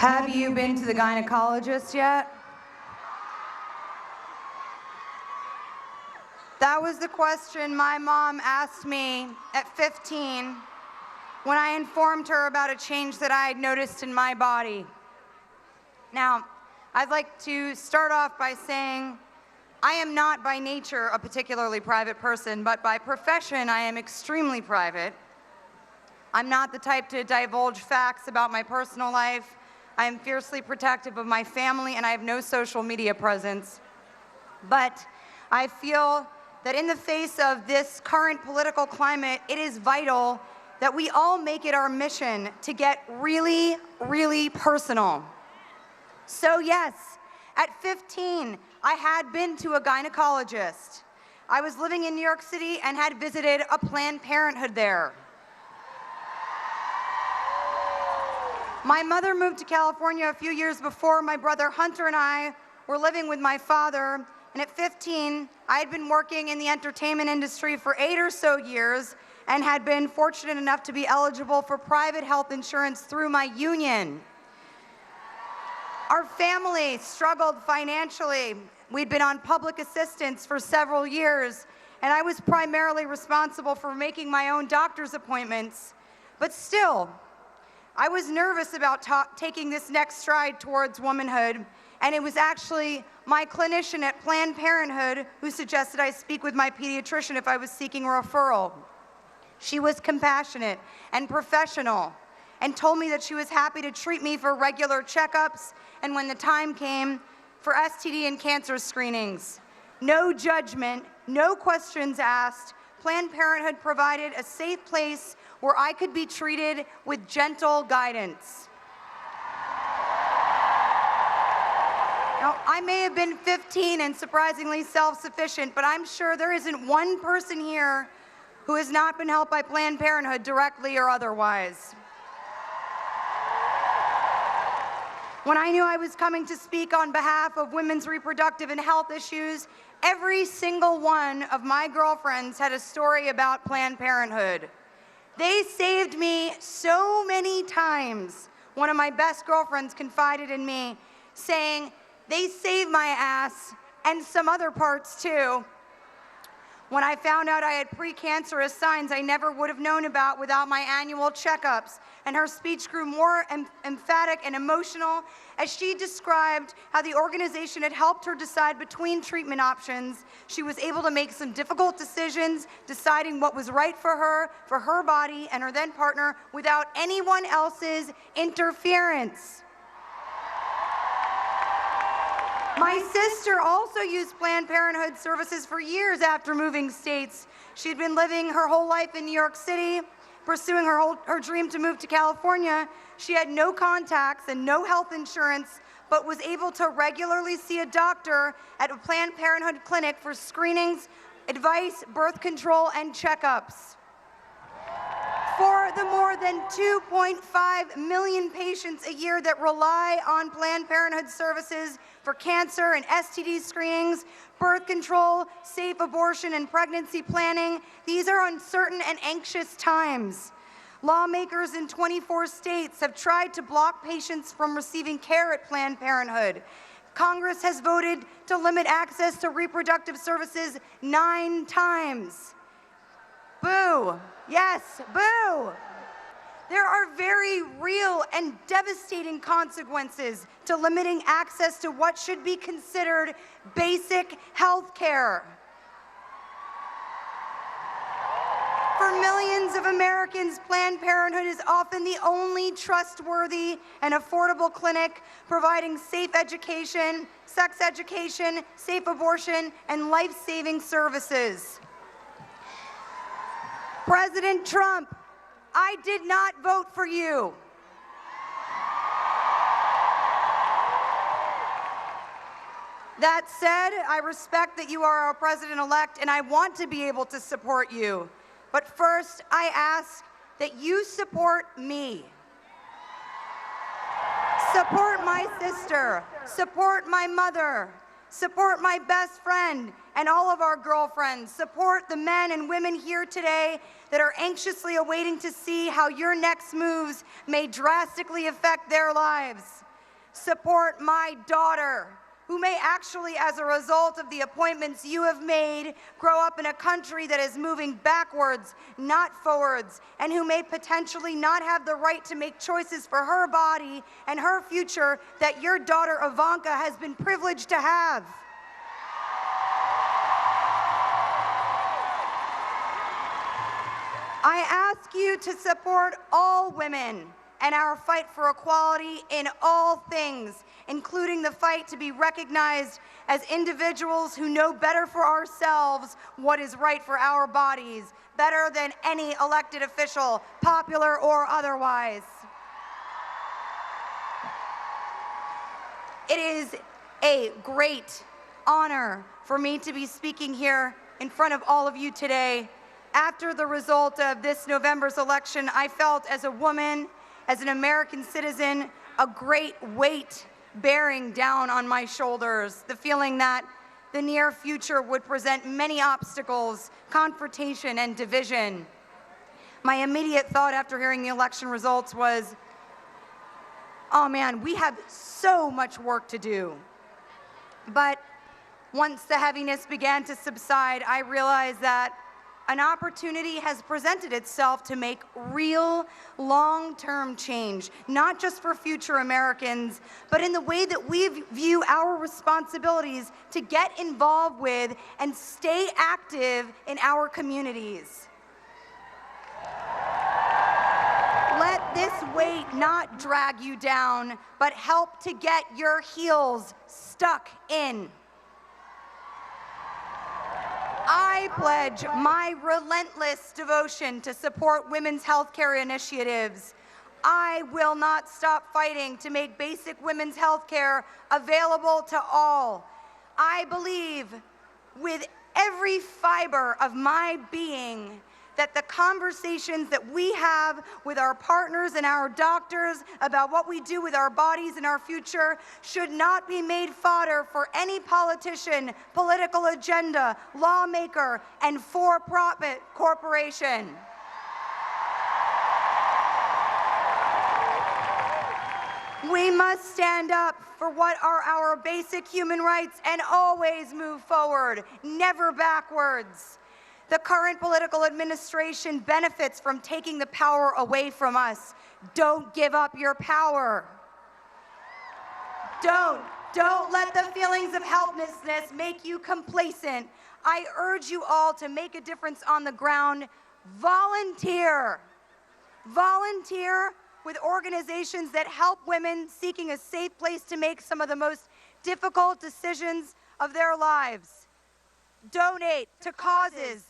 Have you been to the gynecologist yet? That was the question my mom asked me at 15 when I informed her about a change that I had noticed in my body. Now, I'd like to start off by saying I am not by nature a particularly private person, but by profession I am extremely private. I'm not the type to divulge facts about my personal life. I am fiercely protective of my family, and I have no social media presence. But I feel that in the face of this current political climate, it is vital that we all make it our mission to get really, really personal. So yes, at 15, I had been to a gynecologist. I was living in New York City and had visited a Planned Parenthood there. My mother moved to California a few years before. My brother Hunter and I were living with my father, and at 15, I had been working in the entertainment industry for 8 or so years and had been fortunate enough to be eligible for private health insurance through my union. Our family struggled financially. We'd been on public assistance for several years, and I was primarily responsible for making my own doctor's appointments. But still, I was nervous about taking this next stride towards womanhood, and it was actually my clinician at Planned Parenthood who suggested I speak with my pediatrician if I was seeking a referral. She was compassionate and professional and told me that she was happy to treat me for regular checkups and when the time came, for STD and cancer screenings. No judgment, no questions asked. Planned Parenthood provided a safe place where I could be treated with gentle guidance. Now, I may have been 15 and surprisingly self-sufficient, but I'm sure there isn't one person here who has not been helped by Planned Parenthood directly or otherwise. When I knew I was coming to speak on behalf of women's reproductive and health issues, every single one of my girlfriends had a story about Planned Parenthood. They saved me so many times. One of my best girlfriends confided in me, saying, "They saved my ass and some other parts too." When I found out I had precancerous signs I never would have known about without my annual checkups, and her speech grew more emphatic and emotional as she described how the organization had helped her decide between treatment options. She was able to make some difficult decisions, deciding what was right for her body, and her then partner without anyone else's interference. My sister also used Planned Parenthood services for years after moving states. She'd been living her whole life in New York City, pursuing her dream to move to California. She had no contacts and no health insurance, but was able to regularly see a doctor at a Planned Parenthood clinic for screenings, advice, birth control, and checkups. For the more than 2.5 million patients a year that rely on Planned Parenthood services for cancer and STD screenings, birth control, safe abortion, and pregnancy planning, these are uncertain and anxious times. Lawmakers in 24 states have tried to block patients from receiving care at Planned Parenthood. Congress has voted to limit access to reproductive services 9 times. Boo. Yes, boo. There are very real and devastating consequences to limiting access to what should be considered basic health care. For millions of Americans, Planned Parenthood is often the only trustworthy and affordable clinic providing safe education, sex education, safe abortion, and life-saving services. President Trump, I did not vote for you. That said, I respect that you are our president-elect, and I want to be able to support you. But first, I ask that you support me. Support my sister, support my mother, support my best friend and all of our girlfriends. Support the men and women here today that are anxiously awaiting to see how your next moves may drastically affect their lives. Support my daughter, who may actually, as a result of the appointments you have made, grow up in a country that is moving backwards, not forwards, and who may potentially not have the right to make choices for her body and her future that your daughter Ivanka has been privileged to have. I ask you to support all women and our fight for equality in all things, including the fight to be recognized as individuals who know better for ourselves what is right for our bodies, better than any elected official, popular or otherwise. It is a great honor for me to be speaking here in front of all of you today. After the result of this November's election, I felt as a woman, as an American citizen, a great weight bearing down on my shoulders, the feeling that the near future would present many obstacles, confrontation, and division. My immediate thought after hearing the election results was, oh man, we have so much work to do. But once the heaviness began to subside, I realized that an opportunity has presented itself to make real long-term change, not just for future Americans, but in the way that we view our responsibilities to get involved with and stay active in our communities. Let this weight not drag you down, but help to get your heels stuck in. I pledge my relentless devotion to support women's healthcare initiatives. I will not stop fighting to make basic women's healthcare available to all. I believe with every fiber of my being that the conversations that we have with our partners and our doctors about what we do with our bodies and our future should not be made fodder for any politician, political agenda, lawmaker, and for-profit corporation. We must stand up for what are our basic human rights and always move forward, never backwards. The current political administration benefits from taking the power away from us. Don't give up your power. Don't let the feelings of helplessness make you complacent. I urge you all to make a difference on the ground. Volunteer. Volunteer with organizations that help women seeking a safe place to make some of the most difficult decisions of their lives. Donate to causes.